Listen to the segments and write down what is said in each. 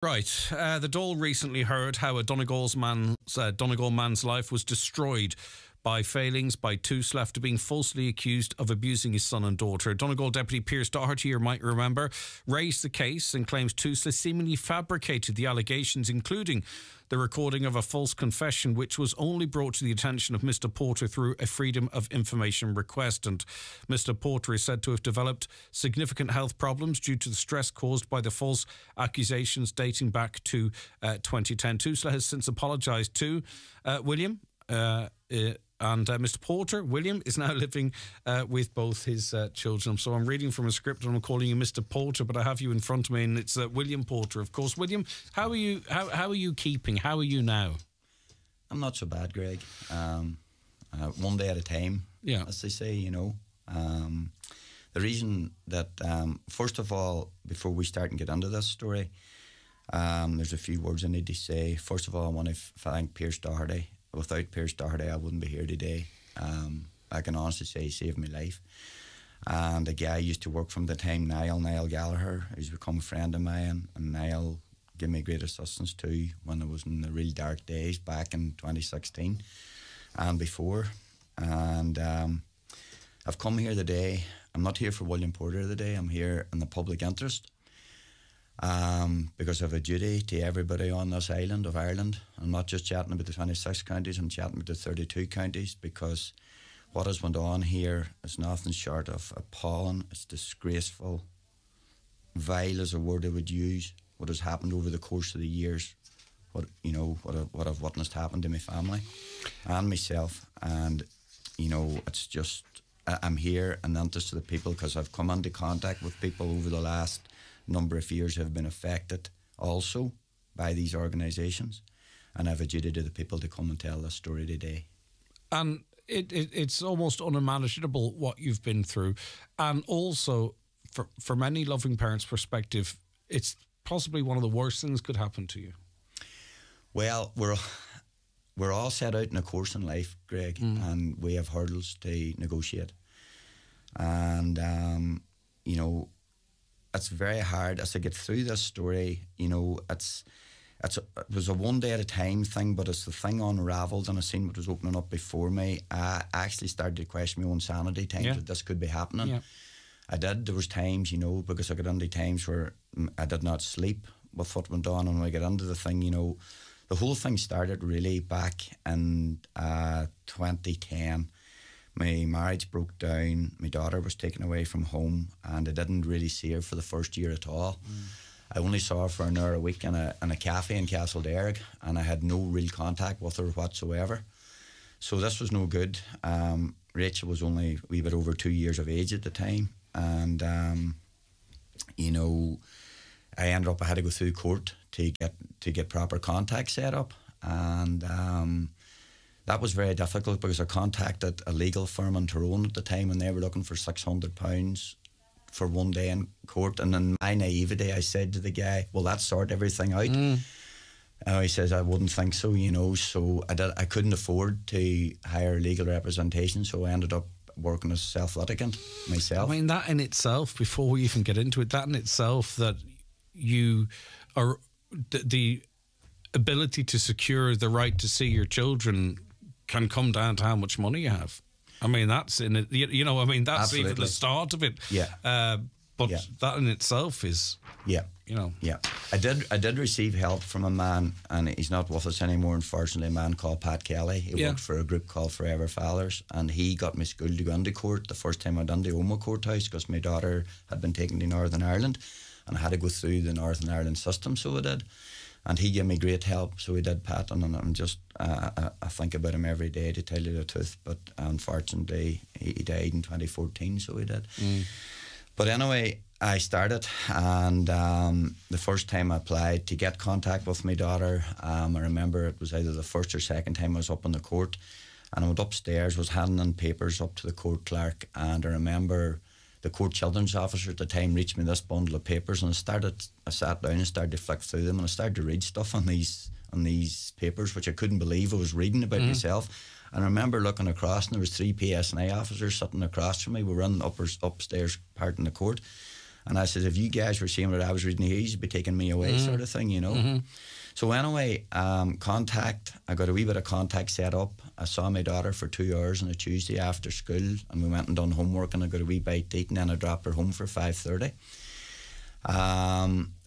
Right. The Dáil recently heard how a Donegal man's life was destroyed by failings by Tusla after being falsely accused of abusing his son and daughter. Donegal Deputy Pearse Doherty, you might remember, raised the case and claims Tusla seemingly fabricated the allegations, including the recording of a false confession, which was only brought to the attention of Mr. Porter through a Freedom of Information request. And Mr. Porter is said to have developed significant health problems due to the stress caused by the false accusations dating back to 2010. Tusla has since apologised to William and Mr. Porter. William is now living with both his children. So I'm reading from a script and I'm calling you Mr. Porter, but I have you in front of me and it's William Porter, of course. William, how are you? How are you keeping? How are you now? I'm not so bad, Greg. One day at a time, yeah, as they say, you know. The reason that, first of all, before we start and get into this story, there's a few words I need to say. First of all, I want to thank Pearse Doherty. Without Pearse Doherty, I wouldn't be here today. I can honestly say he saved my life. And a guy I used to work from the time, Niall Gallagher, who's become a friend of mine, and Niall gave me great assistance too when I was in the real dark days back in 2016 and before. And I've come here today. I'm not here for William Porter today. I'm here in the public interest. Because I have a duty to everybody on this island of Ireland. I'm not just chatting about the 26 counties, I'm chatting about the 32 counties, because what has went on here is nothing short of appalling. It's disgraceful. Vile is a word I would use. What has happened over the course of the years, what I've witnessed happen to my family and myself. And, you know, it's just, I'm here in the interest of the people because I've come into contact with people over the last number of years who have been affected also by these organisations, and I have a duty to the people to come and tell this story today. And it's almost unimaginable what you've been through, and also from any loving parent's perspective, it's possibly one of the worst things could happen to you. Well, we're all set out in a course in life, Greg, and we have hurdles to negotiate, and you know, it's very hard as I get through this story. You know, it was a one day at a time thing, but as the thing unravelled and I seen what was opening up before me, I actually started to question my own sanity times that this could be happening. Yeah. I did. There was times, you know, because I got into times where I did not sleep with what went on, and when I get into the thing, you know, the whole thing started really back in 2010. My marriage broke down, my daughter was taken away from home, and I didn't really see her for the first year at all. I only saw her for an hour a week in a cafe in Castlederrig, and I had no real contact with her whatsoever. So this was no good. Rachel was only a wee bit over 2 years of age at the time, and you know, I had to go through court to get proper contact set up, and that was very difficult because I contacted a legal firm in Tyrone at the time, and they were looking for £600 for one day in court. And in my naivety, I said to the guy, "Will that sort everything out?" He says, "I wouldn't think so, you know." So I couldn't afford to hire legal representation, so I ended up working as self-litigant myself. I mean, that in itself, before we even get into it, that in itself, that you are the ability to secure the right to see your children can come down to how much money you have. I mean, that's in it. You know, I mean, that's Absolutely. even the start of it. Yeah. But that in itself is, yeah, you know. Yeah. I did receive help from a man, and he's not with us anymore, unfortunately, a man called Pat Kelly. He worked for a group called Forever Fathers, and he got me schooled to go into court the first time I done the Oma courthouse, because my daughter had been taken to Northern Ireland, and I had to go through the Northern Ireland system, so I did. And he gave me great help, so he did, Pat, and I'm just, I think about him every day, to tell you the truth, but unfortunately he died in 2014, so he did. But anyway, I started, and the first time I applied to get contact with my daughter, I remember it was either the first or second time I was up in the court, and I went upstairs, was handing in papers up to the court clerk, and I remember the court children's officer at the time reached me this bundle of papers, and I sat down and started to flick through them, and I started to read stuff on these papers, which I couldn't believe I was reading about myself. And I remember looking across, and there was 3 PSNI officers sitting across from me. We were in the upstairs part in the court, And I said, if you guys were seeing what I was reading here, you'd be taking me away, sort of thing, you know. So anyway, I got a wee bit of contact set up. I saw my daughter for 2 hours on a Tuesday after school, and we went and done homework, and I got a wee bite to eat, and then I dropped her home for 5:30.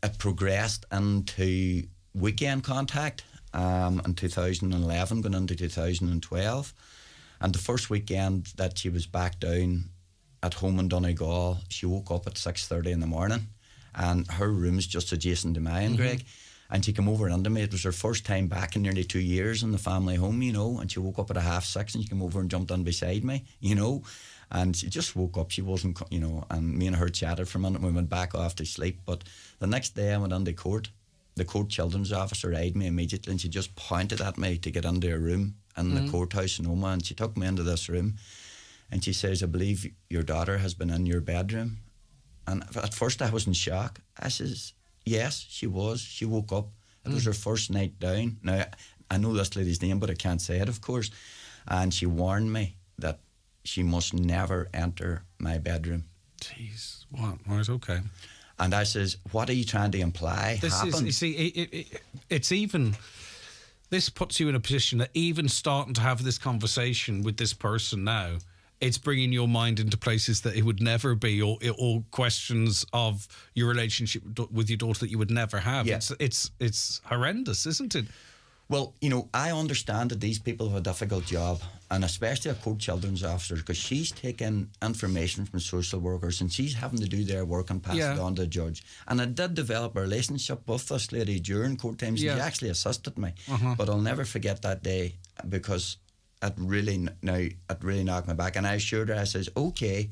It progressed into weekend contact in 2011, going into 2012. And the first weekend that she was back down at home in Donegal, she woke up at 6:30 in the morning, and her room's just adjacent to mine, Greg. And she came over into me. It was her first time back in nearly 2 years in the family home, you know, and she woke up at 6:30 and she came over and jumped on beside me, you know, and she just woke up. She wasn't, you know, and me and her chatted for a minute and we went back off to sleep. But the next day I went into court. The court children's officer eyed me immediately and she just pointed at me to get into a room in the courthouse in Oma, and she took me into this room and she says, I believe your daughter has been in your bedroom. And at first I was in shock. I says, yes, she was. She woke up. It was her first night down. Now, I know this lady's name, but I can't say it, of course. And she warned me that she must never enter my bedroom. Jeez, what? Right, okay. And I says, what are you trying to imply happened? You see, it's even... This puts you in a position that even starting to have this conversation with this person now, it's bringing your mind into places that it would never be, or questions of your relationship with your daughter that you would never have. Yeah. It's horrendous, isn't it? Well, you know, I understand that these people have a difficult job, and especially a court children's officer, because she's taking information from social workers and she's having to do their work and pass it on to the judge. And I did develop a relationship with this lady during court times. She actually assisted me, but I'll never forget that day because it really knocked me back. And I assured her, I says, okay,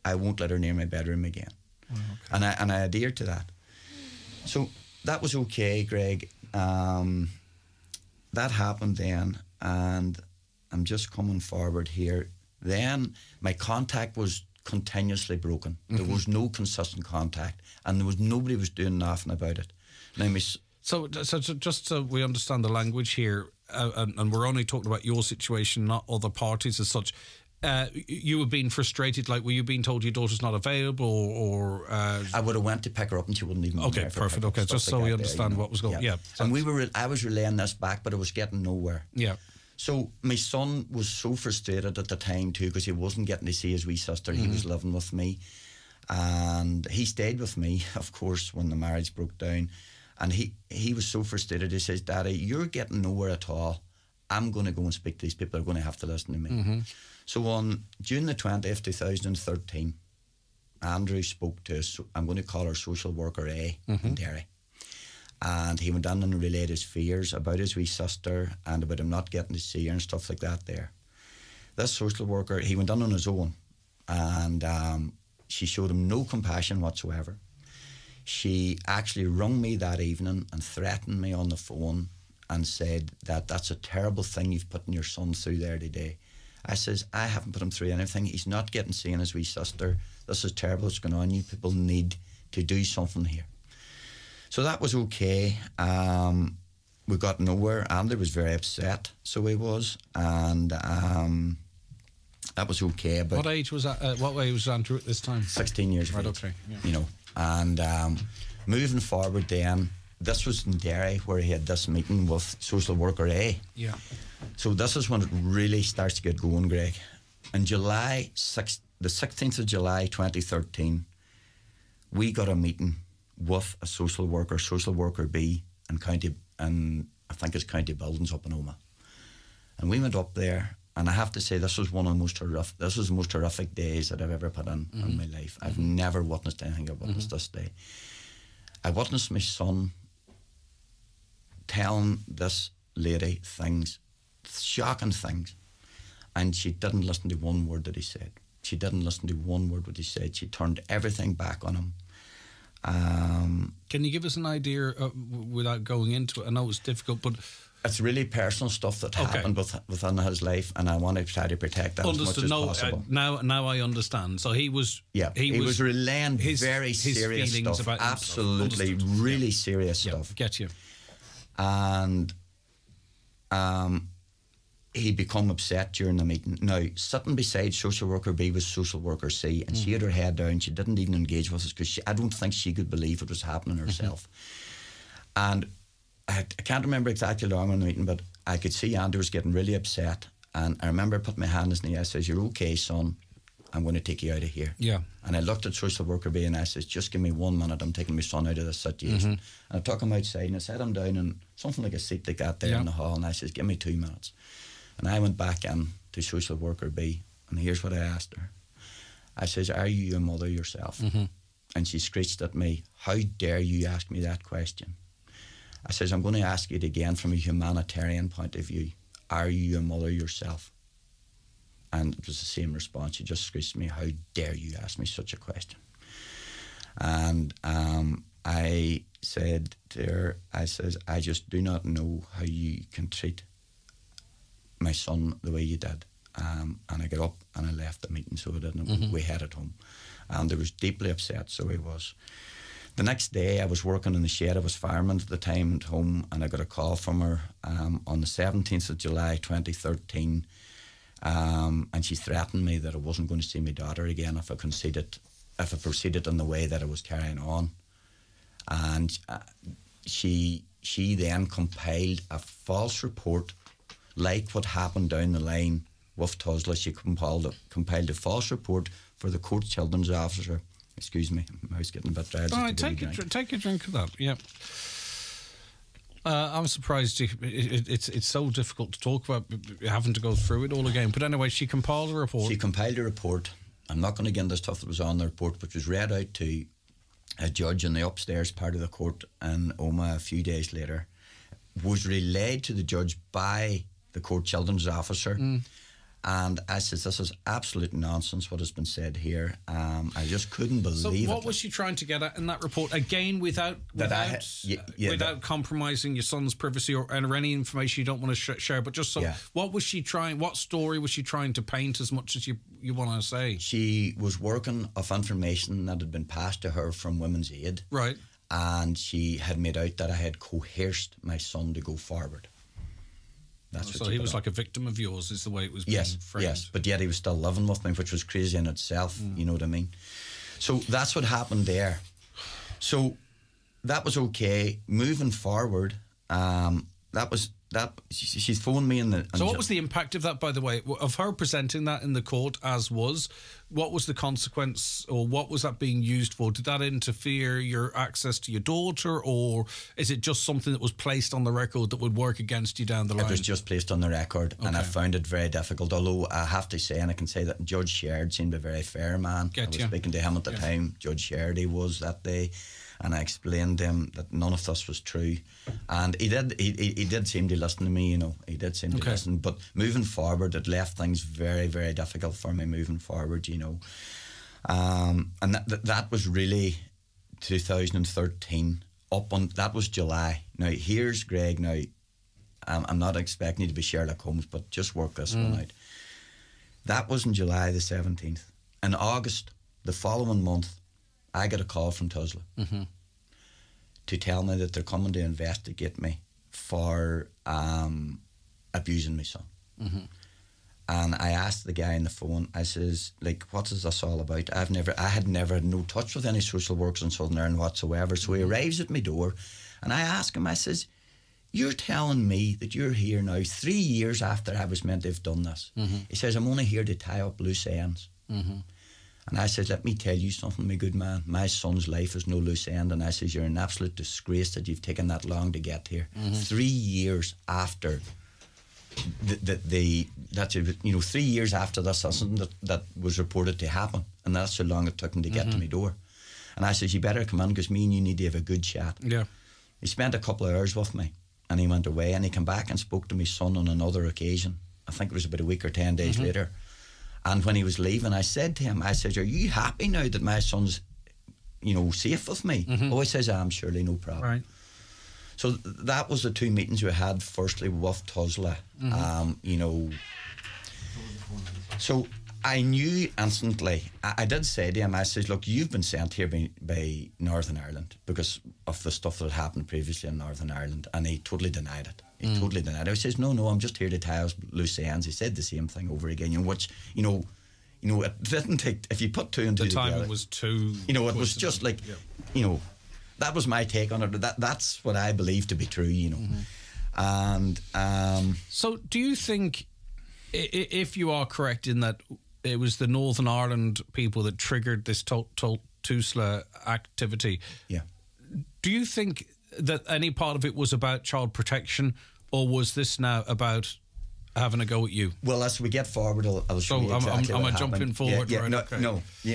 I won't let her near my bedroom again. Okay. And I adhered to that. So that was okay, Greg. That happened then, and I'm just coming forward here. Then my contact was continuously broken. There was no consistent contact, and nobody was doing nothing about it. Now, So just so we understand the language here, and we're only talking about your situation, not other parties as such. You were being frustrated, like were you being told your daughter's not available, or I would have went to pick her up and she wouldn't even. Okay, perfect. Okay, just so we understand what was going. Yeah, and I was relaying this back, but it was getting nowhere. Yeah. So my son was so frustrated at the time too, because he wasn't getting to see his wee sister. He was living with me, and he stayed with me, of course, when the marriage broke down. And he was so frustrated. He says, Daddy, you're getting nowhere at all. I'm going to go and speak to these people. They're going to have to listen to me. So on June the 20th, 2013, Andrew spoke to us. I'm going to call her social worker A in Derry. And he went down and relayed his fears about his wee sister and about him not getting to see her and stuff like that there. This social worker, he went down on his own, and she showed him no compassion whatsoever. She actually rung me that evening and threatened me on the phone and said that that's a terrible thing you've put your son through there today. I says, I haven't put him through anything. He's not getting seen his wee sister. This is terrible what's going on. You people need to do something here. So that was okay. We got nowhere. Andy was very upset, so he was. And that was okay. But what age was that? What age was Andrew at this time? 16 years of age. Okay. Yeah. You know. And moving forward then, this was in Derry where he had this meeting with social worker A. Yeah. So this is when it really starts to get going, Greg. In July, the 16th of July 2013, we got a meeting with a social worker B, in I think it's County Buildings up in Oma. And we went up there, and I have to say this was the most horrific days that I've ever put in my life. I've never witnessed anything I've witnessed this day. I witnessed my son telling this lady things, shocking things, and she didn't listen to one word that he said. She didn't listen to one word what he said. She turned everything back on him. Can you give us an idea without going into it? I know it's difficult, but it's really personal stuff that happened within his life, and I want to try to protect that as much as possible. Now I understand. So he was relaying very serious stuff, about absolutely really serious stuff. Get you. And he become upset during the meeting. Now, sitting beside social worker B was social worker C, and she had her head down. She didn't even engage with us because I don't think she could believe it was happening herself. And I can't remember exactly how long in the meeting, but I could see Andrew was getting really upset. And I remember I put my hand on his knee. I says, "You're okay, son. I'm going to take you out of here." Yeah. And I looked at social worker B and I says, "Just give me 1 minute. I'm taking my son out of this situation." And I took him outside and I sat him down in something like a seat like that there in the hall. And I says, "Give me 2 minutes." And I went back in to social worker B, and here's what I asked her. I says, "Are you a mother yourself?" And she screeched at me, "How dare you ask me that question?" I says, "I'm going to ask it again from a humanitarian point of view. Are you a mother yourself?" And it was the same response. She just screeched at me, "How dare you ask me such a question?" And I said to her, I says, "I just do not know how you can treat my son the way you did." And I got up and I left the meeting, so I didn't. We headed home. And I was deeply upset, so he was. The next day I was working in the shed. I was fireman at the time at home, and I got a call from her on the 17th of July 2013, and she threatened me that I wasn't going to see my daughter again if I proceeded in the way that I was carrying on. And she then compiled a false report, like what happened down the line with Tusla. She compiled a false report for the court children's officer. Excuse me, I was getting a bit dry. All right, take a drink of that. Yeah. I'm surprised it's so difficult to talk about having to go through it all again. But anyway, she compiled a report. She compiled a report. I'm not going to get into the stuff that was on the report, which was read out to a judge in the upstairs part of the court in Omagh a few days later. Was relayed to the judge by the court children's officer. And I said, "This is absolute nonsense what has been said here." I just couldn't believe it. So what was she trying to get at in that report? Again, without compromising your son's privacy or any information you don't want to share, but just what was she trying? What story was she trying to paint, as much as you want to say? She was working off information that had been passed to her from Women's Aid. Right. And she had made out that I had coerced my son to go forward. So he was like a victim of yours, is the way it was being framed. Yes, but yet he was still living with me, which was crazy in itself, you know what I mean? So that's what happened there. So that was okay. Moving forward, she's phoned me in the... So what was the impact of that, by the way, of her presenting that in the court as was? What was the consequence, or what was that being used for? Did that interfere your access to your daughter, or is it just something that was placed on the record that would work against you down the line? It was just placed on the record, and I found it very difficult, although I have to say, and I can say that Judge Sherd seemed a very fair man. I was speaking to him at the time, Judge Sherd he was that day, and I explained to him that none of this was true, and he did seem to listen to me, you know. He did seem to listen, but moving forward, it left things very, very difficult for me moving forward, you know. And that was really 2013 that was July. Now here's Greg. Now I'm not expecting you to be Sherlock Holmes, but just work this one out. That was in July the 17th. In August, the following month, I got a call from Tusla to tell me that they're coming to investigate me for abusing my son. And I asked the guy on the phone, I says, like, what is this all about? I had never had no touch with any social workers in Southern Ireland whatsoever. So he arrives at my door, and I ask him, I says, "You're telling me that you're here now 3 years after I was meant to have done this?" He says, "I'm only here to tie up loose ends." And I said, "Let me tell you something, my good man. My son's life is no loose end." And I says, "You're an absolute disgrace that you've taken that long to get here." 3 years after 3 years after this incident that was reported to happen, and that's how long it took him to get to my door. And I says, "You better come in, because me and you need to have a good chat." He spent a couple of hours with me, and he went away, and he came back and spoke to my son on another occasion. I think it was about a week or 10 days later. And when he was leaving, I said to him, I said, "Are you happy now that my son's, you know, safe with me?" Oh, he says, "I'm surely, no problem." Right. So that was the two meetings we had, firstly with Tusla, you know. So I knew instantly. I did say to him, I says, look, you've been sent here by Northern Ireland because of the stuff that happened previously in Northern Ireland, and he totally denied it. He totally denied it. I says, no, I'm just here to tie us loose ends. He said the same thing over again, which, it didn't take, if you put two and two together. The timing was too... it was just like, that was my take on it. That's what I believe to be true, And... So do you think, if you are correct in that it was the Northern Ireland people that triggered this Tusla activity. Yeah. Do you think that any part of it was about child protection, or was this now about having a go at you? Well, as we get forward, I'll show you exactly what happened. Jumping forward? Yeah, right, no, okay.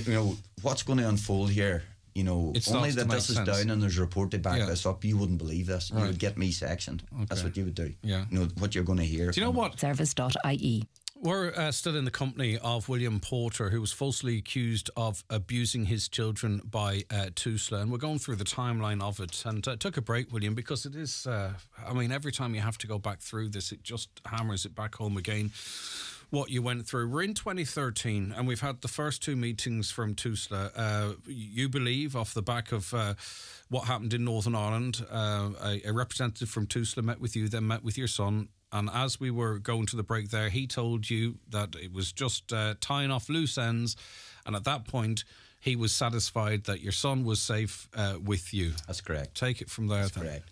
no. What's going to unfold here? Only that this is down and there's a report to back this up, you wouldn't believe this. You would get me sectioned. Okay. That's what you would do. Yeah. What you're going to hear. Do you know what? Service.ie. We're still in the company of William Porter, who was falsely accused of abusing his children by Tusla, and we're going through the timeline of it. And took a break, William, because it is, every time you have to go back through this, it just hammers it back home again, what you went through. We're in 2013, and we've had the first two meetings from Tusla. You believe, off the back of what happened in Northern Ireland, a representative from Tusla met with you, then met with your son. And as we were going to the break there, he told you that it was just tying off loose ends. And at that point, he was satisfied that your son was safe with you. That's correct. Take it from there. That's correct.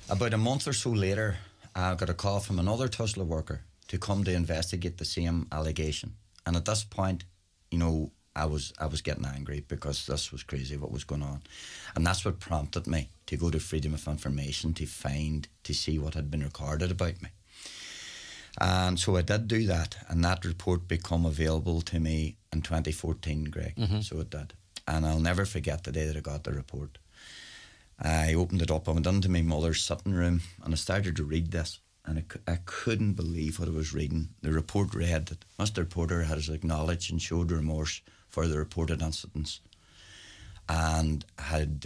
About a month or so later, I got a call from another Tusla worker to come to investigate the same allegation. And at this point, I was getting angry because this was crazy what was going on. And that's what prompted me to go to Freedom of Information to see what had been recorded about me. And so I did do that, and that report became available to me in 2014, Greg. So it did. And I'll never forget the day that I got the report. I opened it up, I went into my mother's sitting room, and I started to read this. And I couldn't believe what I was reading. The report read that Mr. Porter has acknowledged and showed remorse for the reported incidents, and had,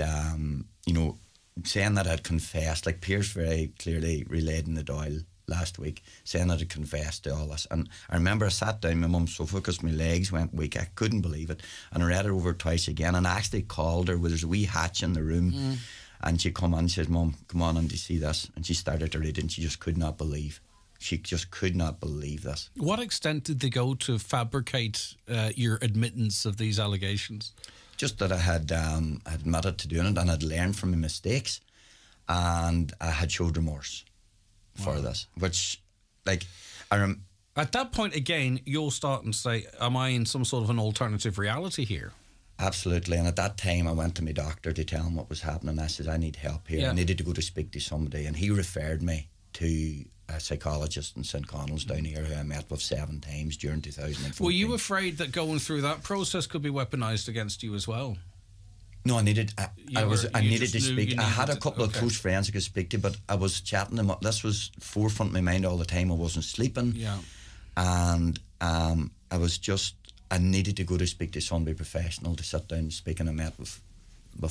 saying that I'd confessed, like Pierce very clearly relayed in the Dáil last week, saying that I'd confessed to all this. And I remember I sat down on my mum's sofa because my legs went weak. I couldn't believe it. And I read it over twice again, and I actually called her. There's a wee hatch in the room. And she come on and says, Mum, come on, and do you see this? And she started to read it, and she just could not believe. She just could not believe this. What extent did they go to fabricate your admittance of these allegations? Just that I had admitted to doing it, and had learned from my mistakes, and I had showed remorse for this. Which, like, at that point, again, you're starting to say, am I in some sort of an alternative reality here? Absolutely. And at that time, I went to my doctor to tell him what was happening. I said, I need help here. I needed to go to speak to somebody. And he referred me to a psychologist in St. Connell's down here who I met with 7 times during 2014. Were you afraid that going through that process could be weaponised against you as well? No, I needed to speak. I had a couple of close friends I could speak to, but I was chatting them up. This was forefront of my mind all the time. I wasn't sleeping. Yeah. And I needed to go to speak to somebody professional to sit down and speak, and I met with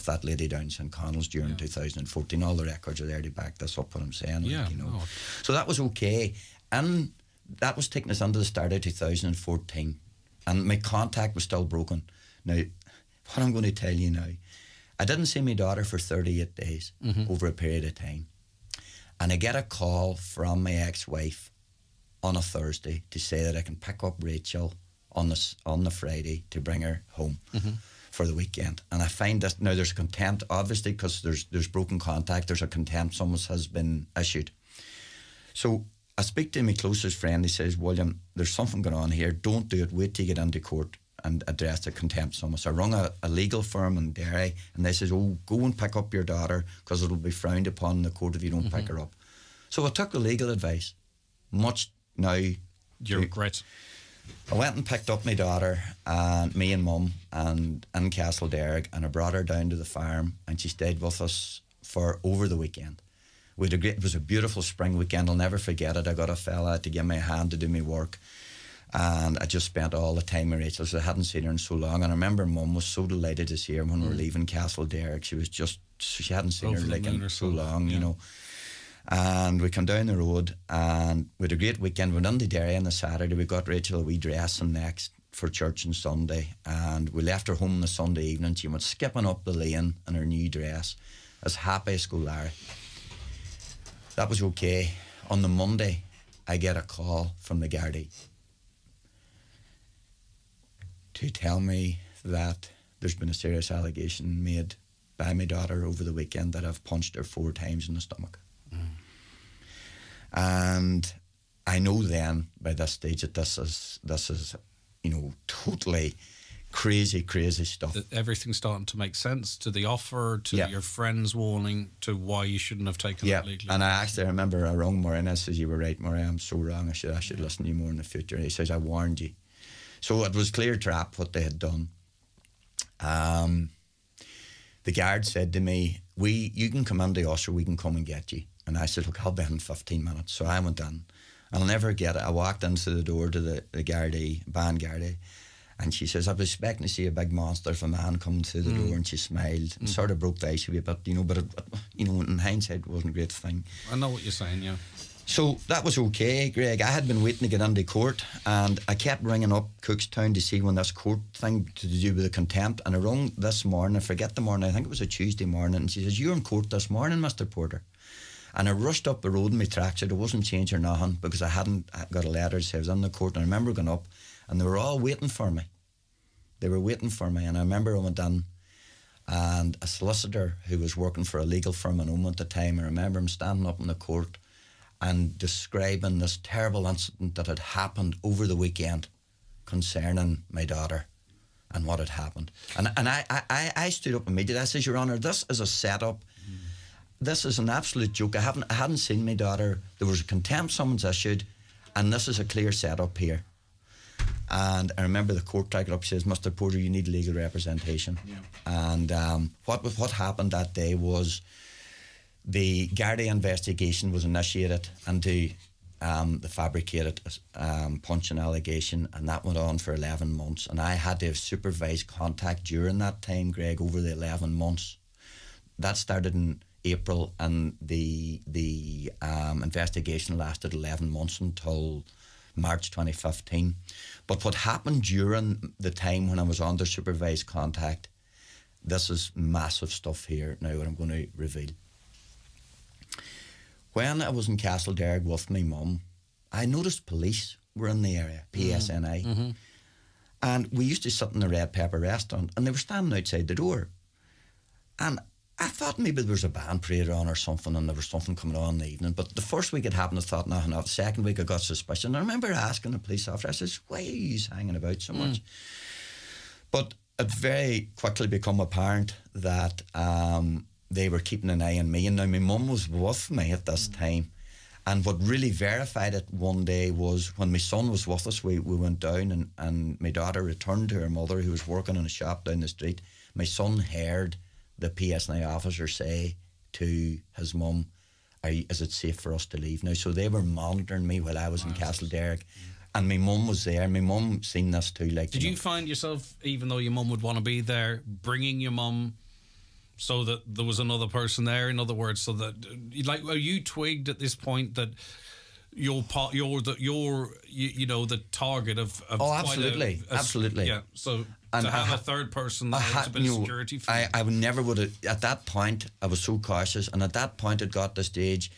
that lady down in St. Connell's during 2014. All the records are there to back this up, what I'm saying. Yeah, So that was okay. And that was taking us into the start of 2014. And my contact was still broken. Now, what I'm going to tell you now, I didn't see my daughter for 38 days over a period of time. And I get a call from my ex-wife on a Thursday to say that I can pick up Rachel on the Friday to bring her home for the weekend. And I find that now there's contempt, obviously, because there's broken contact. There's a contempt summons has been issued. So I speak to my closest friend. He says, William, there's something going on here. Don't do it. Wait till you get into court and address the contempt summons. I rung a legal firm in Derry, and they says, oh, go and pick up your daughter because it'll be frowned upon in the court if you don't pick her up. So I took the legal advice. Much now. You regret. I went and picked up my daughter, and me and Mum, and in Castle Derrick, and I brought her down to the farm, and she stayed with us for over the weekend. It was a beautiful spring weekend. I'll never forget it. I got a fella to give me a hand to do my work, and I just spent all the time with Rachel. So I hadn't seen her in so long, and I remember Mum was so delighted to see her when we were leaving Castle Derrick. She hadn't seen her like in so long, you know. And we come down the road, and we had a great weekend. We went into Derry on the Saturday. We got Rachel a wee dress and for church on Sunday, and we left her home on the Sunday evening. She went skipping up the lane in her new dress, as happy as Larry. That was okay. On the Monday, I get a call from the Gardaí to tell me that there's been a serious allegation made by my daughter over the weekend that I've punched her 4 times in the stomach. And I know then by this stage that this is totally crazy stuff. Everything's starting to make sense, to the offer, to your friends warning, to why you shouldn't have taken that legally. And I remember I rang Murray and I says, you were right, Murray, I'm so wrong. I should listen to you more in the future. He says, I warned you. So it was clear trap what they had done. The guard said to me, you can come into us or we can come and get you. And I said, look, I'll be in 15 minutes. So I went in. And I'll never get it. I walked into the door to the Gardaí, band Gardaí, and she says, I was expecting to see a big monster of a man coming through the door, and she smiled and sort of broke the ice a bit, but in hindsight, it wasn't a great thing. I know what you're saying, yeah. So that was okay, Greg. I had been waiting to get into court, and I kept ringing up Cookstown to see when this court thing to do with the contempt, and I rung this morning, I forget the morning, I think it was a Tuesday morning, and she says, you're in court this morning, Mr. Porter. And I rushed up the road in my tracksuit. I wasn't changed or nothing because I hadn't got a letter to say I was in the court. And I remember going up and they were all waiting for me. They were waiting for me. And I remember I went in and a solicitor who was working for a legal firm in Oman at the time, I remember him standing up in the court and describing this terrible incident that had happened over the weekend concerning my daughter and what had happened. And I stood up immediately. I said, Your Honour, this is a setup. This is an absolute joke. I hadn't seen my daughter. There was a contempt summons issued, and this is a clear setup here. And I remember the court took it up, says, Mr. Porter, you need legal representation. Yeah. And what happened that day was the Gardaí investigation was initiated into the fabricated punching allegation, and that went on for 11 months. And I had to have supervised contact during that time, Greg, over the 11 months. That started in April, and the investigation lasted 11 months until March 2015. But what happened during the time when I was under supervised contact, this is massive stuff here now what I'm going to reveal. When I was in Castlederg with my mum, I noticed police were in the area, PSNI. Mm-hmm. And we used to sit in the Red Pepper restaurant and they were standing outside the door. And I thought maybe there was a band parade on or something and there was something coming on in the evening. But the first week it happened, I thought nothing of it. The second week I got suspicion. I remember asking the police officer, I says, why are you hanging about so much? But it very quickly became apparent that they were keeping an eye on me. And now my mum was with me at this time. And what really verified it one day was when my son was with us, we went down and my daughter returned to her mother who was working in a shop down the street. My son heard the PSNI officer say to his mum, is it safe for us to leave now? So they were monitoring me while I was in Castlederg. And my mum was there. My mum seen this too. Like, Did you find yourself, even though your mum would want to be there, bringing your mum so that there was another person there? In other words, so that, like, are you twigged at this point that you're the target of oh, absolutely, absolutely. Yeah. So and to have a third person there, it's a bit of security for you. I would never would have. At that point, I was so cautious, and at that point, it got to the stage.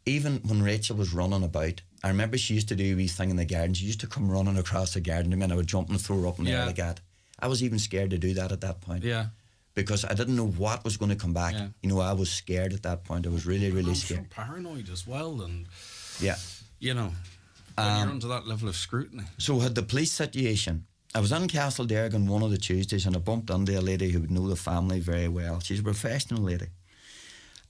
Even when Rachel was running about, I remember she used to do a wee thing in the garden. She used to come running across the garden to me, and I would jump and throw her up in the air like that. I was even scared to do that at that point. Yeah. Because I didn't know what was going to come back. Yeah. You know, I was scared at that point. I was really, really scared. Paranoid as well, and yeah, you know, when you're under that level of scrutiny. So had the police situation. I was in Castlederg on one of the Tuesdays, and I bumped into a lady who would know the family very well. She's a professional lady,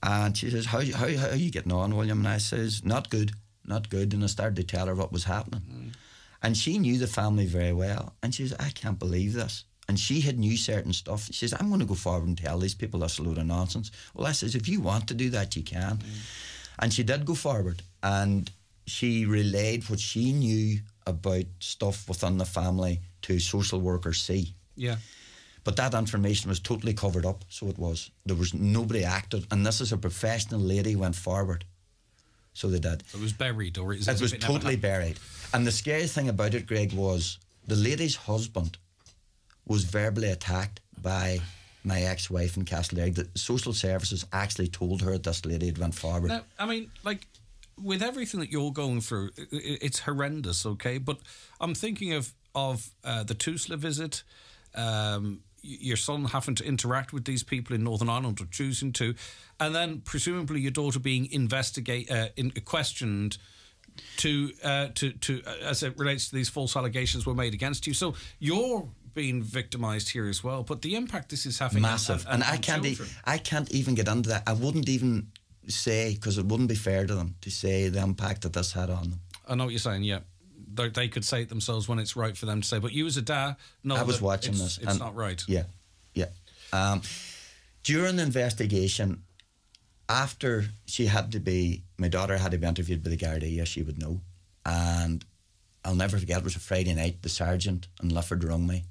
and she says, "How are you getting on, William?" And I says, "Not good, not good." And I started to tell her what was happening, and she knew the family very well. And she says, "I can't believe this." And she had knew certain stuff. She says, "I'm going to go forward and tell these people that's a load of nonsense." Well, I says, "If you want to do that, you can." And she did go forward, and she relayed what she knew about stuff within the family to social worker C. Yeah. But that information was totally covered up, so it was. There was nobody acted, and this is a professional lady went forward. So they did. So it was buried, or is it was totally buried. And the scary thing about it, Greg, was the lady's husband was verbally attacked by my ex-wife in Castlereagh. The social services actually told her this lady had went forward. Now, I mean, like, with everything that you're going through, it's horrendous, okay? But I'm thinking of the Tusla visit, your son having to interact with these people in Northern Ireland, or choosing to, and then presumably your daughter being questioned to as it relates to these false allegations were made against you. So you're being victimised here as well. But the impact this is having massive, and I can't even get into that. I wouldn't even say, because it wouldn't be fair to them to say the impact that this had on them. I know what you're saying. Yeah, they could say it themselves when it's right for them to say. But you as a dad, no, I was watching this. It's not right. Yeah. During the investigation, after my daughter had to be interviewed by the Gardaí, as she would know, and I'll never forget, it was a Friday night, the sergeant in Lifford rung me,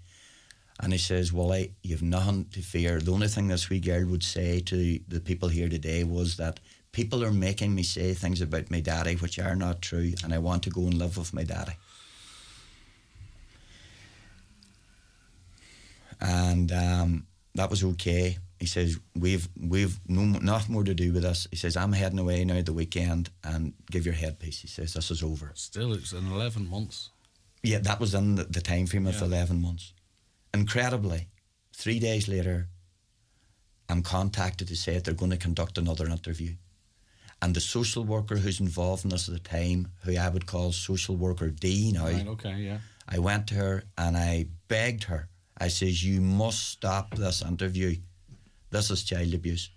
and he says, Wally, you've nothing to fear. The only thing this wee girl would say to the people here today was that people are making me say things about my daddy which are not true, and I want to go and live with my daddy. And that was okay. He says, we've nothing more to do with this. He says, I'm heading away now the weekend, and give your head peace. He says, this is over. Still, it's in 11 months. Yeah, that was in the time frame of 11 months. Incredibly, 3 days later, I'm contacted to say that they're going to conduct another interview. And the social worker who's involved in this at the time, who I would call social worker D now, right, okay, yeah. I went to her and I begged her. I says, you must stop this interview. This is child abuse.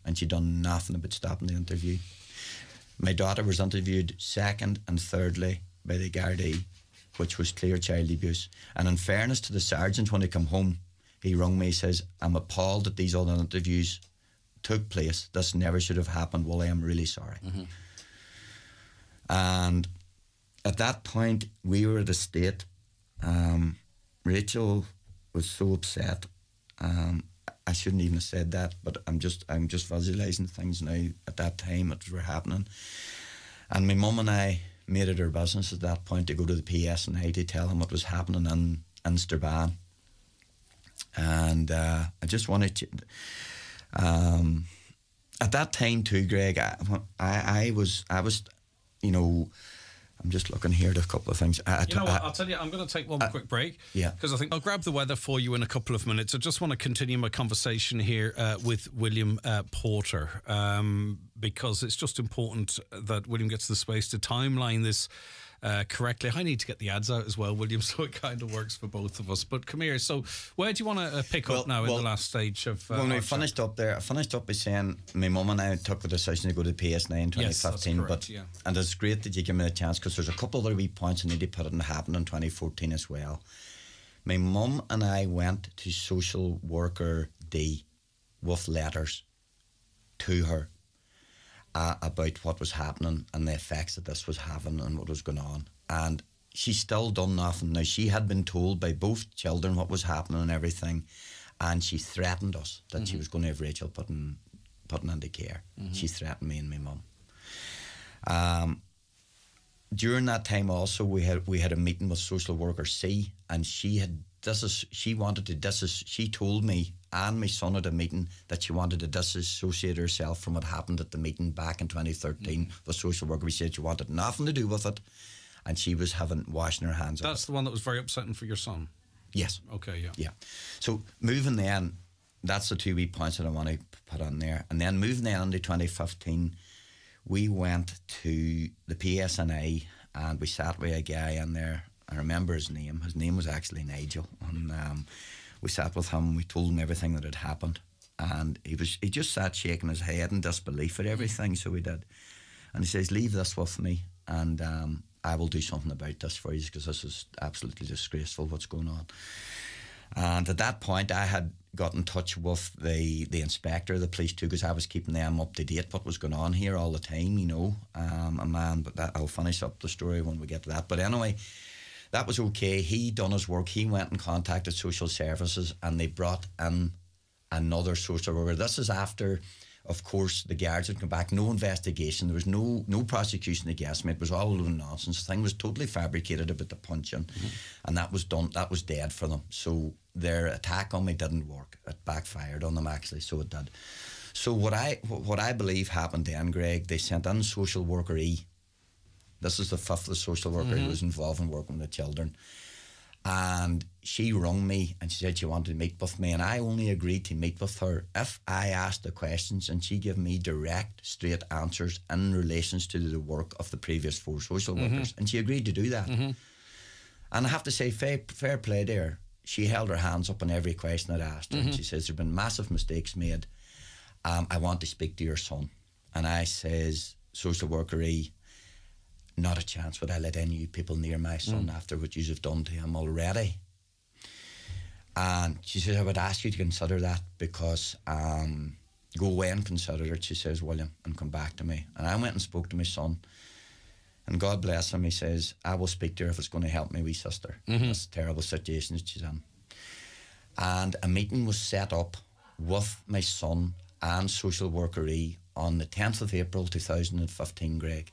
And she done nothing about stopping the interview. My daughter was interviewed second and thirdly by the Gardaí, which was clear child abuse. And in fairness to the sergeant, when he come home, he rung me, he says, I'm appalled that these other interviews took place. This never should have happened. Well, I am really sorry. Mm-hmm. And at that point, we were at a state. Rachel was so upset. I shouldn't even have said that, but I'm just visualising things now. At that time, it was happening, and my mum and I made it our business at that point to go to the PSNI to tell him what was happening in Strabane. And I just wanted to. At that time too, Greg, I was, you know. I'm just looking here at a couple of things. You know what, I'll tell you, I'm going to take one quick break. Yeah. Because I think I'll grab the weather for you in a couple of minutes. I just want to continue my conversation here with William Porter, because it's just important that William gets the space to timeline this correctly. I need to get the ads out as well, William, so it kind of works for both of us. But come here. So where do you want to pick up now in the last stage of... when we finished up there, I finished up by saying my mum and I took the decision to go to PSNI in 2015. Yes, that's correct, and it's great that you give me the chance, because there's a couple of other wee points I need to put in happen in 2014 as well. My mum and I went to social worker D with letters to her about what was happening and the effects that this was having and what was going on. And she still done nothing. Now, she had been told by both children what was happening and everything, and she threatened us that she was going to have Rachel put into care. She threatened me and my mum. During that time also, we had a meeting with social worker C, and she told me and my son at a meeting that she wanted to disassociate herself from what happened at the meeting back in 2013 with social worker. We said she wanted nothing to do with it, and she was washing her hands of it. That's the one that was very upsetting for your son? Yes. Okay, yeah. Yeah. So moving then, that's the two wee points that I want to put on there. And then moving then into 2015, we went to the PSNI and we sat with a guy in there. I remember his name. His name was actually Nigel. And we sat with him. We told him everything that had happened. And he just sat shaking his head in disbelief at everything. So we did. And he says, leave this with me, and I will do something about this for you, because this is absolutely disgraceful what's going on. And at that point, I had got in touch with the inspector of the police too, because I was keeping them up to date what was going on here all the time, you know. But I'll finish up the story when we get to that. But anyway, that was okay. He done his work. He went and contacted social services, and they brought in another social worker. This is after of course, the guards had come back, no investigation, there was no prosecution against me, it was all a load of nonsense. The thing was totally fabricated about the punching, and that was done, that was dead for them. So their attack on me didn't work, it backfired on them actually, so it did. So what I believe happened then, Greg, they sent in social worker E. This is the fifth social worker who was involved in working with the children. And she rung me and she said she wanted to meet with me, and I only agreed to meet with her if I asked the questions and she gave me direct, straight answers in relation to the work of the previous 4 social workers. And she agreed to do that. And I have to say, fair play to her. She held her hands up on every question I'd asked her. And she says, there have been massive mistakes made. I want to speak to your son. And I says, social worker E, not a chance would I let any of you people near my son after what you have done to him already. And she says, I would ask you to consider that, because go away and consider it, she says, William, and come back to me. And I went and spoke to my son, and God bless him, he says, I will speak to her if it's going to help my wee sister. This terrible situation that she's in. And a meeting was set up with my son and social worker E on the 10th of April 2015, Greg.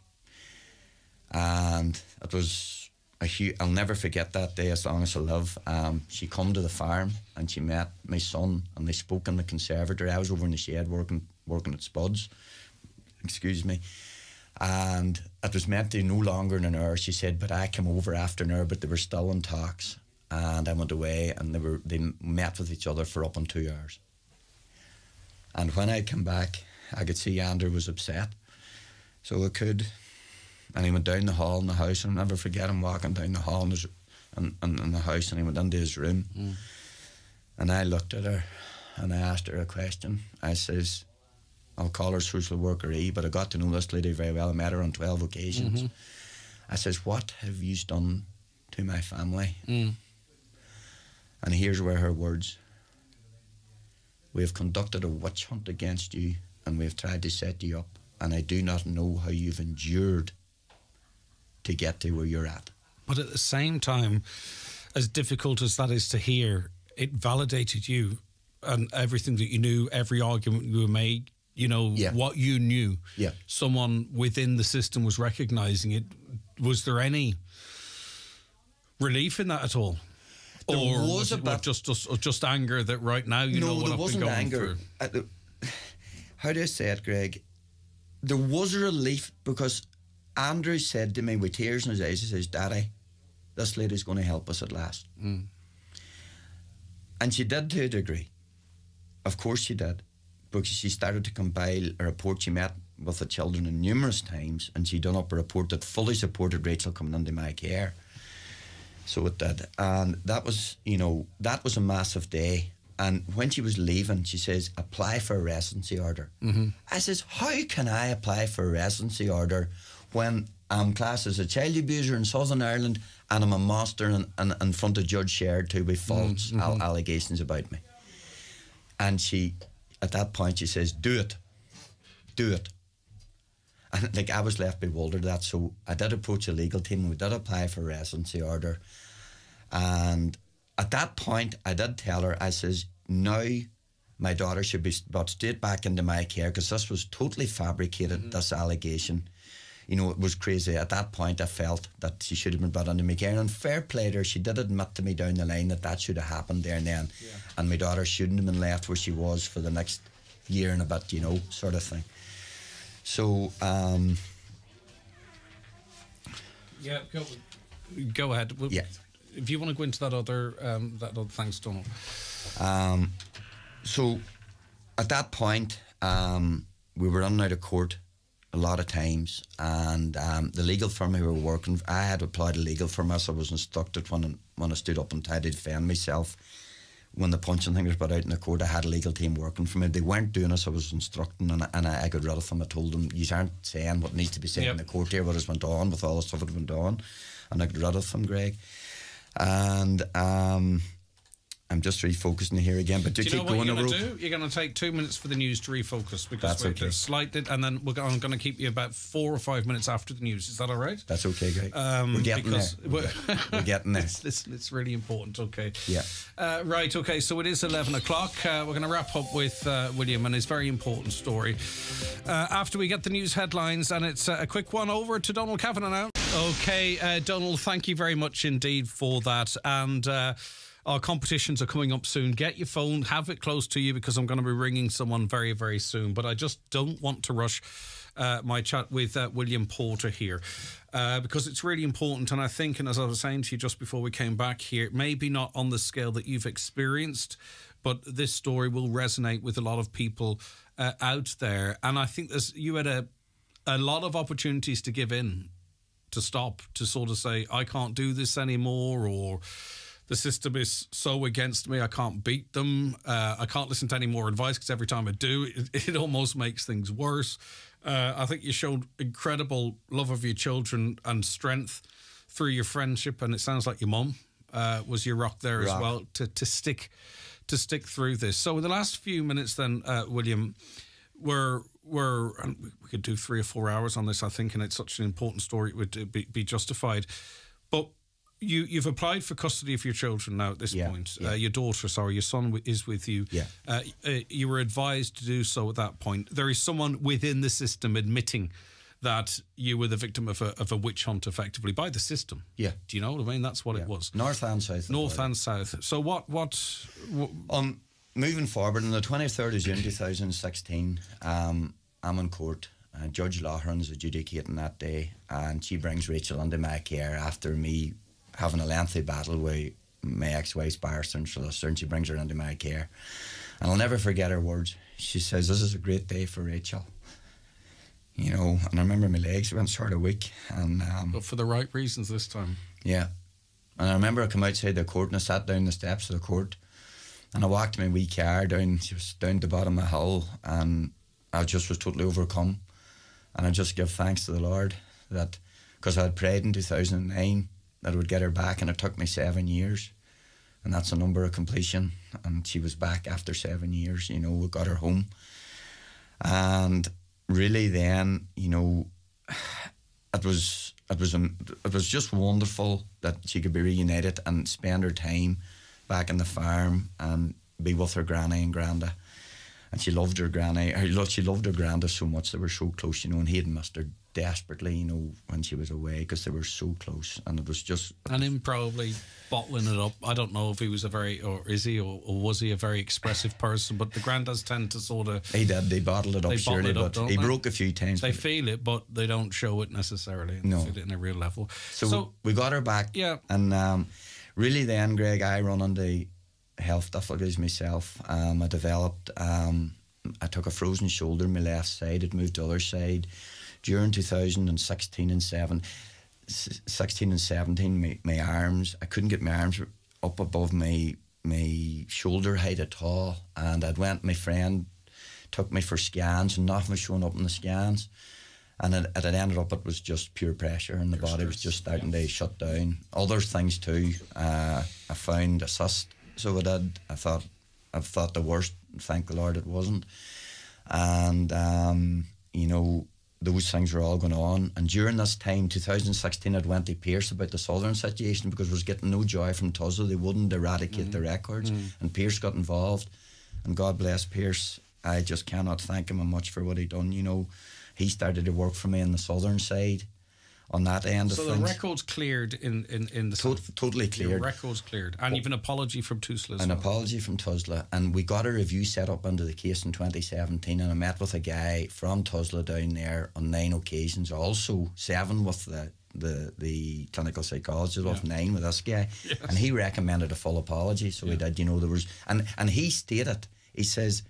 And it was a huge, I'll never forget that day as long as I live. She come to the farm and she met my son, and they spoke in the conservatory. I was over in the shed working at Spuds, excuse me. And it was meant to be no longer than an hour, she said, but I came over after an hour, but they were still in talks. And I went away, and they met with each other for up on 2 hours. And when I came back, I could see Andrew was upset. So I could. And he went down the hall in the house, and I'll never forget him walking down the hall in the house, and he went into his room. And I looked at her and I asked her a question. I says, I'll call her social worker E, but I got to know this lady very well. I met her on 12 occasions. I says, what have you done to my family? And here's where her words: we have conducted a witch hunt against you, and we have tried to set you up, and I do not know how you've endured to get to where you're at. But at the same time, as difficult as that is to hear, it validated you and everything that you knew, every argument you made, you know, what you knew. Someone within the system was recognising it. Was there any relief in that at all? There or was it just anger that right now you know what I've been going anger. through? How do I say it, Greg? There was a relief, because Andrew said to me with tears in his eyes, he says, Daddy, this lady's going to help us at last. And she did to a degree. Of course she did, because she started to compile a report. She met with the children in numerous times, and she done up a report that fully supported Rachel coming into my care. So it did. And that was, you know, that was a massive day. And when she was leaving, she says, apply for a residency order. I says, how can I apply for a residency order when I'm classed as a child abuser in Southern Ireland, and I'm a monster in front of Judge Sherrod too with false allegations about me? And she, at that point, she says, do it. And like, I was left bewildered at that. So I did approach a legal team, and we did apply for a residency order. And at that point, I did tell her, I says, now my daughter should be brought straight back into my care, because this was totally fabricated, this allegation. You know, it was crazy. At that point, I felt that she should have been brought into my care. And fair play to her, she did admit to me down the line that should have happened there and then. And my daughter shouldn't have been left where she was for the next year and a bit, you know, sort of thing. So, go ahead. If you want to go into that other thanks, Donald. So, at that point, we were running out of court a lot of times, and the legal firm who were working, I had applied a legal firm, as I was instructed when I stood up and tried to defend myself. When the punching thing was put out in the court, I had a legal team working for me. They weren't doing as I was instructing, and I got rid of them. I told them, you aren't saying what needs to be said in the court here, what has went on with all the stuff that went on, and I got rid of them, Greg. And I'm just refocusing here again, but do you keep know what going. you're going to do? You're going to take 2 minutes for the news to refocus, because That's we're okay. slighted, and then I'm going to keep you about 4 or 5 minutes after the news. Is that all right? That's okay, Greg. We're getting there. We're getting there. It's really important. Okay. Yeah. Right. Okay. So it is 11 o'clock. We're going to wrap up with William and his very important story after we get the news headlines, and it's a quick one. Over to Donald Kavanagh now. Okay, Donald, thank you very much indeed for that. And our competitions are coming up soon. Get your phone, have it close to you, because I'm going to be ringing someone very, very soon. But I just don't want to rush my chat with William Porter here, because it's really important. And I think, and as I was saying to you just before we came back here, maybe not on the scale that you've experienced, but this story will resonate with a lot of people out there. And I think you had a lot of opportunities to give in, to stop, to sort of say, I can't do this anymore, or the system is so against me, I can't beat them. I can't listen to any more advice, because every time I do, it almost makes things worse. I think you showed incredible love of your children and strength through your friendship, and it sounds like your mum was your rock there as well, to stick through this. So in the last few minutes then, William, and we could do 3 or 4 hours on this, I think, and it's such an important story, it would be justified. But you've applied for custody of your children now at this point. Yeah. Your son is with you. Yeah. You were advised to do so at that point. There is someone within the system admitting that you were the victim of a witch hunt, effectively, by the system. Yeah. Do you know what I mean? That's what it was. North and south. North and south. So what moving forward, on the 23rd of June 2016, I'm in court. Judge Loughran's adjudicating that day, and she brings Rachel into my care after me having a lengthy battle with my ex-wife's barrister and solicitor, and she brings her into my care. And I'll never forget her words. She says, "This is a great day for Rachel." You know, and I remember my legs went sort of weak. But for the right reasons this time. Yeah. And I remember I come outside the court, and I sat down the steps of the court, and I walked my wee car down. She was down the bottom of the hill, and I just was totally overcome. And I just give thanks to the Lord that, because I had prayed in 2009 that I would get her back, and it took me 7 years, and that's a number of completion. And she was back after 7 years. You know, we got her home, and really then, you know, it was just wonderful that she could be reunited and spend her time back in the farm and be with her granny and granda. And she loved her granny. She loved her granda so much. They were so close, you know, and he had missed her desperately, you know, when she was away, because they were so close. And it was just... And him probably bottling it up. I don't know if he was or was he a very expressive person, but the grandads tend to sort of... He did. They bottled it up, surely, but he broke a few times. They feel it, but they don't show it necessarily. No. They feel it in a real level. So we got her back. Yeah. And really then, Greg, I run into health difficulties myself. I developed... I took a frozen shoulder on my left side. It moved to the other side. During 2016 and 17, my arms, I couldn't get my arms up above my shoulder height at all. And my friend took me for scans, and nothing was showing up in the scans. And it ended up, it was just pure pressure, and the body was just starting to shut down. Other things too. I found a cyst, so I did. I thought the worst, thank the Lord it wasn't. And, you know, those things were all going on. And during this time, 2016, I'd went to Pierce about the Southern situation, because I was getting no joy from Tusla. They wouldn't eradicate the records. And Pierce got involved. And God bless Pierce. I just cannot thank him much for what he done. You know, he started to work for me on the Southern side, on that end of things. So the record's cleared in the south. Totally cleared. The record's cleared. And even an apology from Tusla. An apology from Tusla. And we got a review set up into the case in 2017, and I met with a guy from Tusla down there on 9 occasions, also 7 with the clinical psychologist, with 9 with this guy. Yes. And he recommended a full apology, so we did. You know, there was... And he stated, he says,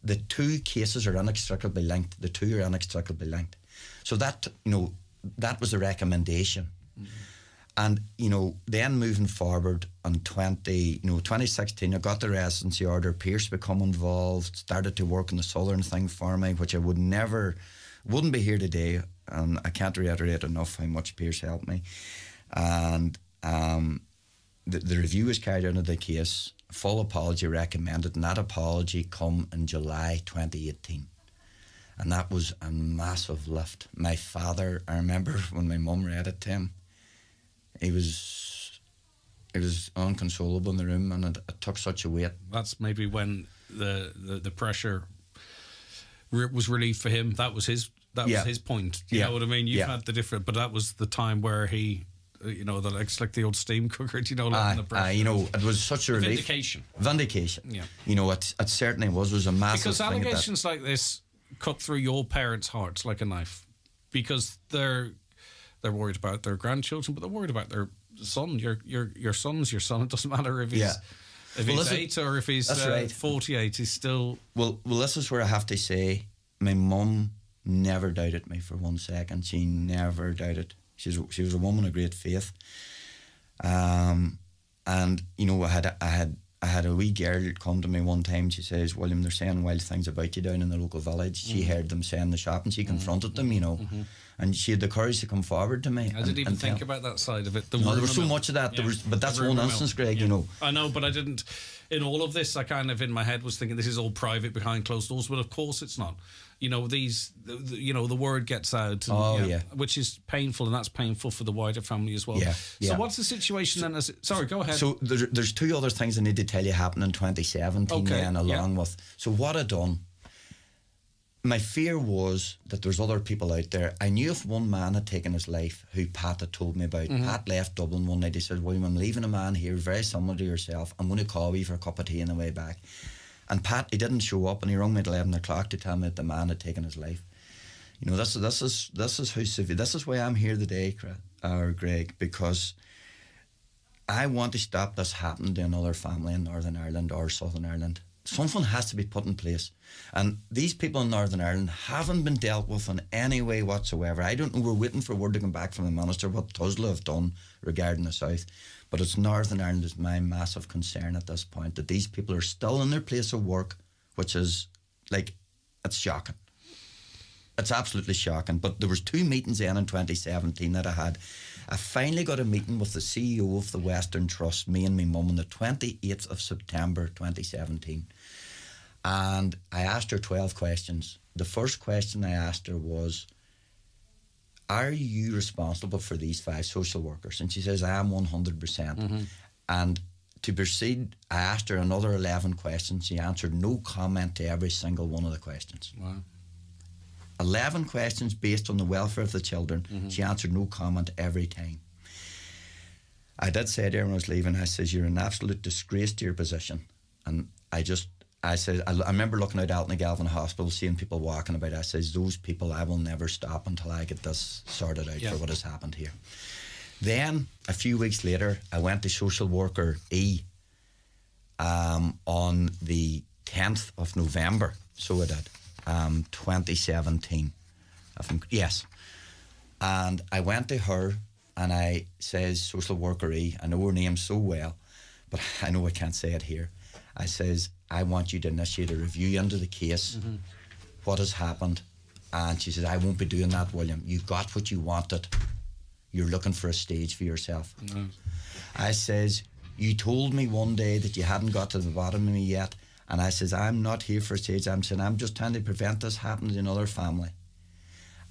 the 2 cases are inextricably linked. The 2 are inextricably linked. So that, you know, that was the recommendation. And, you know, then moving forward on 2016, I got the residency order. Pierce become involved, started to work on the Southern thing for me, which I wouldn't be here today. And I can't reiterate enough how much Pierce helped me. And the review was carried out of the case, full apology recommended, and that apology come in July 2018. And that was a massive lift. My father, I remember when my mum read it to him, he was inconsolable in the room, and it took such a weight. That's maybe when the pressure was relieved for him. That was his point. You know what I mean? You've had the different, but that was the time where he, you know, it's like the old steam cooker, you know, the pressure. You know, it was such a relief. Vindication. Yeah. You know, it certainly was a massive because thing. Because allegations like this cut through your parents' hearts like a knife, because they're worried about their grandchildren, but they're worried about their son. Your son's your son. It doesn't matter if he's he's 8 or if he's 48. He's still. Well, this is where I have to say, my mum never doubted me for 1 second. She never doubted. She was a woman of great faith. And you know, I had a wee girl come to me one time. She says, "William, they're saying wild things about you down in the local village." She heard them saying the shop, and she confronted them, you know. And she had the courage to come forward to me. I didn't even think about that side of it. There was so much of that. Yeah. But that's one instance, Greg. You know. I know, but I didn't. In all of this, I kind of in my head was thinking this is all private behind closed doors, but of course it's not. You know, the word gets out. And, which is painful, and that's painful for the wider family as well. Yeah. So what's the situation then? Sorry, go ahead. So there's two other things I need to tell you happened in 2017 then, along with. So what I done. My fear was that there's other people out there. I knew if one man had taken his life, who Pat had told me about. Pat left Dublin one night. He said, "William, I'm leaving a man here very similar to yourself. I'm going to call you for a cup of tea on the way back." And Pat, he didn't show up, and he rang me at 11 o'clock to tell me that the man had taken his life. You know, this is how severe. This is why I'm here today, Greg, because I want to stop this happening to another family in Northern Ireland or Southern Ireland. Something has to be put in place. And these people in Northern Ireland haven't been dealt with in any way whatsoever. I don't know, we're waiting for word to come back from the Minister what Tusla have done regarding the South. But it's Northern Ireland is my massive concern at this point, that these people are still in their place of work, which is, like, it's shocking. It's absolutely shocking. But there was 2 meetings then in 2017 that I had. I finally got a meeting with the CEO of the Western Trust, me and my mum, on the 28th of September 2017. And I asked her 12 questions. The first question I asked her was, "Are you responsible for these 5 social workers?" And she says, "I am 100%. And to proceed, I asked her another 11 questions. She answered no comment to every single one of the questions. Wow. 11 questions based on the welfare of the children. She answered no comment every time. I did say to her when I was leaving, I says, "You're an absolute disgrace to your position." And I said, I remember looking out Altona Galvin Hospital, seeing people walking about. I says, "Those people, I will never stop until I get this sorted out for what has happened here." Then, a few weeks later, I went to Social Worker E on the 10th of November. So I did. 2017. Yes. And I went to her and I says, "Social Worker E, I know her name so well, but I know I can't say it here." I says, "I want you to initiate a review into the case, what has happened." And she says, "I won't be doing that, William. You got what you wanted. You're looking for a stage for yourself." I says, "You told me one day that you hadn't got to the bottom of me yet." And I says, "I'm not here for a stage. I'm saying I'm just trying to prevent this happening to another family."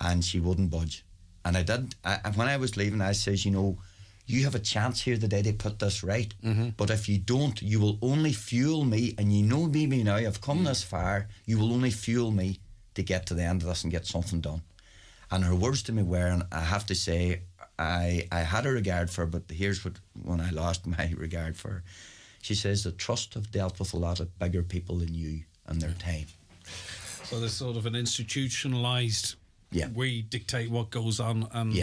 And she wouldn't budge. And I did. When I was leaving, I says, "You know, you have a chance here today to put this right. But if you don't, you will only fuel me. And you know me now, I've come this far. You will only fuel me to get to the end of this and get something done." And her words to me were, and I have to say, I had a regard for her, but here's when I lost my regard for her. She says, "The Trust have dealt with a lot of bigger people than you in their time." So there's sort of an institutionalised, we dictate what goes on. And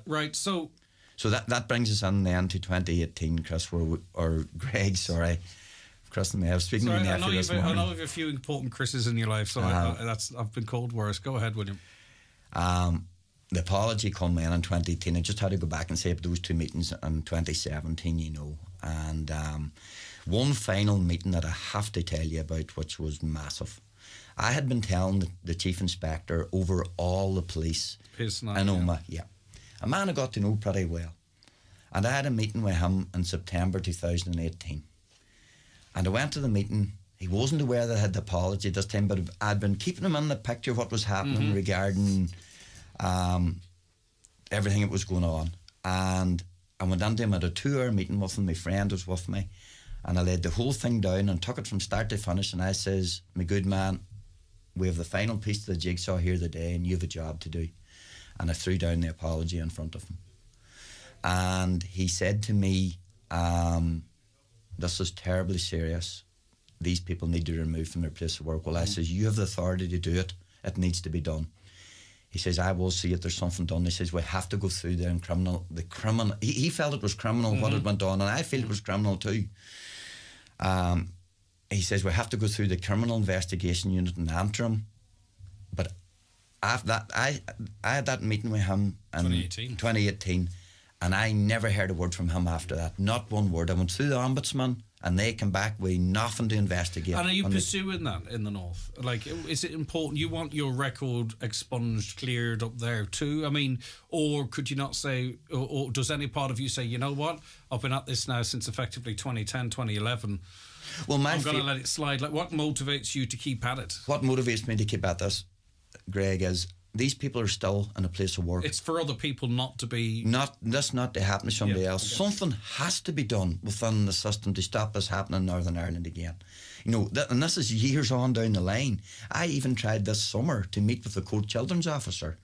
right, so that brings us on then to 2018, Chris, or Greg, sorry. Chris and me, I was speaking to my nephew this morning. I know you have a few important Chris's in your life, so I've been called worse. Go ahead, William. The apology come in 2018. I just had to go back and say those 2 meetings in 2017, you know. And one final meeting that I have to tell you about, which was massive. I had been telling the Chief Inspector over all the police in Omagh, a man I got to know pretty well. And I had a meeting with him in September 2018. And I went to the meeting. He wasn't aware that I had the apology this time, but I'd been keeping him in the picture of what was happening regarding everything that was going on. And I went into him at a 2-hour meeting with him. My friend was with me. And I laid the whole thing down and took it from start to finish. And I says, my good man, we have the final piece of the jigsaw here today, and you have a job to do. And I threw down the apology in front of him. And he said to me, this is terribly serious. These people need to be removed from their place of work. Well, I says, you have the authority to do it. It needs to be done. He says, I will see if there's something done. He says, we have to go through the criminal. He felt it was criminal what had went on, and I feel it was criminal too. He says, we have to go through the criminal investigation unit in Antrim. But after that, I had that meeting with him in 2018, and I never heard a word from him after that. Not one word. I went through the ombudsman, and they came back with nothing to investigate. And are you pursuing that in the north? Like, is it important? You want your record expunged, cleared up there too? I mean, or could you not say, or does any part of you say, you know what, I've been at this now since effectively 2010, 2011. Well, I'm going to let it slide. Like, what motivates you to keep at it? What motivates me to keep at this, Greg, is these people are still in a place of work. It's for other people not to be... Not to happen to somebody else. Something has to be done within the system to stop this happening in Northern Ireland again. You know, and this is years on down the line. I even tried this summer to meet with the court children's officer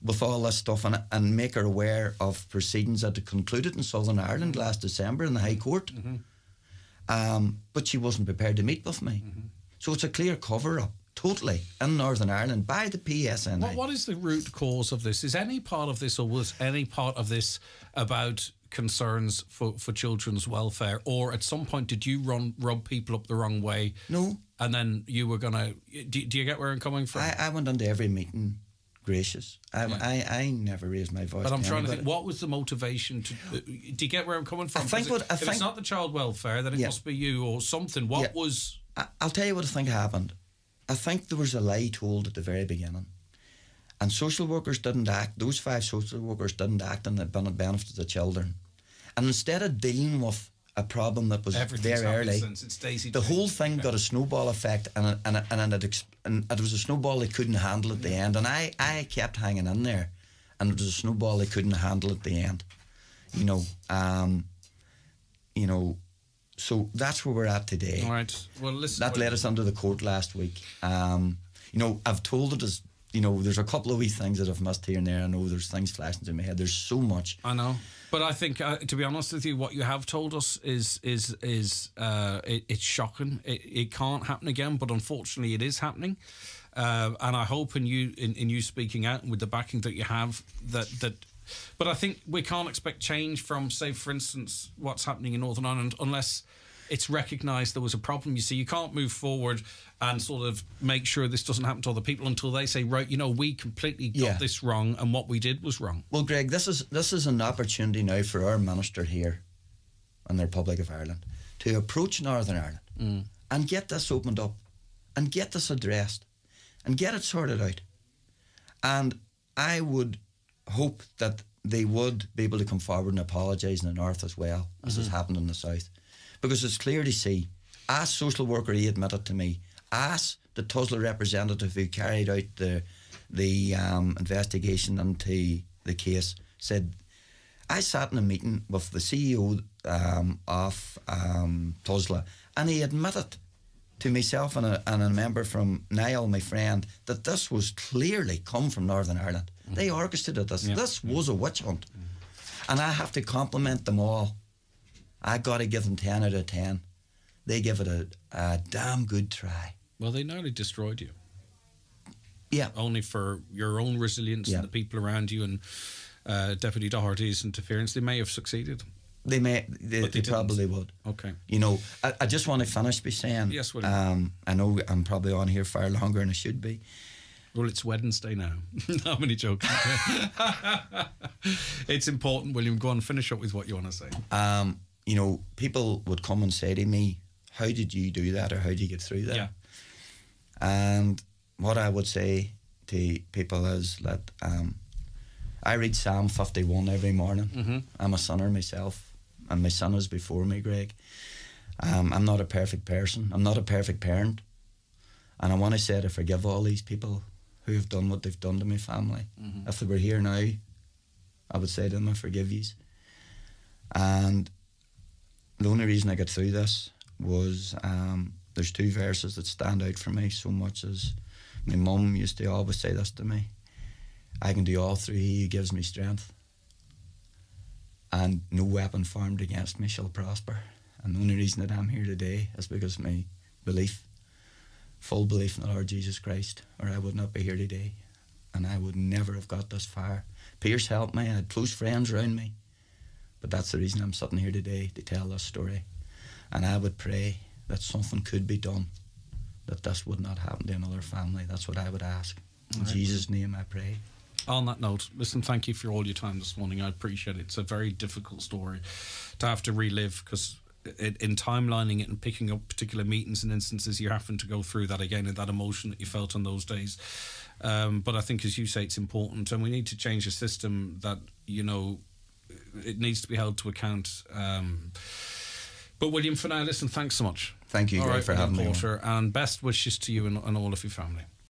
with all this stuff and make her aware of proceedings that had concluded in Southern Ireland last December in the High Court. But she wasn't prepared to meet with me. So it's a clear cover-up. Totally, in Northern Ireland, by the PSNI. What is the root cause of this? Is any part of this, or was any part of this about concerns for children's welfare? Or at some point, did you rub people up the wrong way? No. And then you were going to... Do you get where I'm coming from? I went into every meeting gracious. I never raised my voice. But I'm trying to think, what was the motivation to... do you get where I'm coming from? If it's not the child welfare, then it must be you or something. What was... I'll tell you what I think happened. I think there was a lie told at the very beginning, and social workers didn't act. Those 5 social workers didn't act in the benefit of the children, and instead of dealing with a problem that was very early, the whole thing got a snowball effect, and it was a snowball they couldn't handle at the end. And I kept hanging in there, and it was a snowball they couldn't handle at the end. So that's where we're at today. All right. Well, listen. That led us under the court last week. I've told it as, there's a couple of wee things that I've missed here and there. I know there's things flashing through my head. There's so much. I know. But I think, to be honest with you, what you have told us is it's shocking. It can't happen again, but unfortunately it is happening. And I hope in you speaking out and with the backing that you have that. But I think we can't expect change from, say, for instance, what's happening in Northern Ireland unless it's recognised there was a problem. You see, you can't move forward and sort of make sure this doesn't happen to other people until they say, right, we completely got this wrong and what we did was wrong. Well, Greg, this is an opportunity now for our minister here in the Republic of Ireland to approach Northern Ireland and get this opened up and get this addressed and get it sorted out. And I would hope that they would be able to come forward and apologise in the north as well as has happened in the south, because it's clear to see. Ask social worker, he admitted to me. Ask the Tusla representative who carried out the investigation into the case. Said, I sat in a meeting with the CEO of Tusla, and he admitted to myself and a member from Niall, my friend, that this was clearly come from Northern Ireland. They orchestrated this. Yeah. This was a witch hunt. And I have to compliment them all. I got to give them 10 out of 10. They give it a damn good try. Well, they nearly destroyed you. Yeah. Only for your own resilience and the people around you and Deputy Doherty's interference. They may have succeeded. They probably would. Okay. I just want to finish by saying, yes, William. I know I'm probably on here far longer than I should be. Well, it's Wednesday now. How many jokes? It's important, William. Go on, finish up with what you want to say. People would come and say to me, how did you do that, or how did you get through that? Yeah. And what I would say to people is that I read Psalm 51 every morning. Mm-hmm. I'm a sinner myself, and my son is before me, Greg. I'm not a perfect person. I'm not a perfect parent. And I want to say to forgive all these people who have done what they've done to my family. Mm-hmm. If they were here now, I would say to them, I forgive yous. And the only reason I got through this was there's two verses that stand out for me so much. As my mum used to always say this to me: I can do all through He who gives me strength, and no weapon formed against me shall prosper. And the only reason that I'm here today is because of my belief, full belief in the Lord Jesus Christ, or I would not be here today, and I would never have got this far. Pierce helped me. I had close friends around me, but that's the reason I'm sitting here today, to tell this story. And I would pray that something could be done, that this would not happen to another family. That's what I would ask. In Jesus' name I pray. On that note, listen, thank you for all your time this morning. I appreciate it. It's a very difficult story to have to relive, because in timelining it and picking up particular meetings and instances, you're having to go through that again, and that emotion that you felt in those days. But I think, as you say, it's important, and we need to change the system that, you know, it needs to be held to account. But William, for now, listen, thanks so much. Thank you, Greg, for having me. And best wishes to you and all of your family.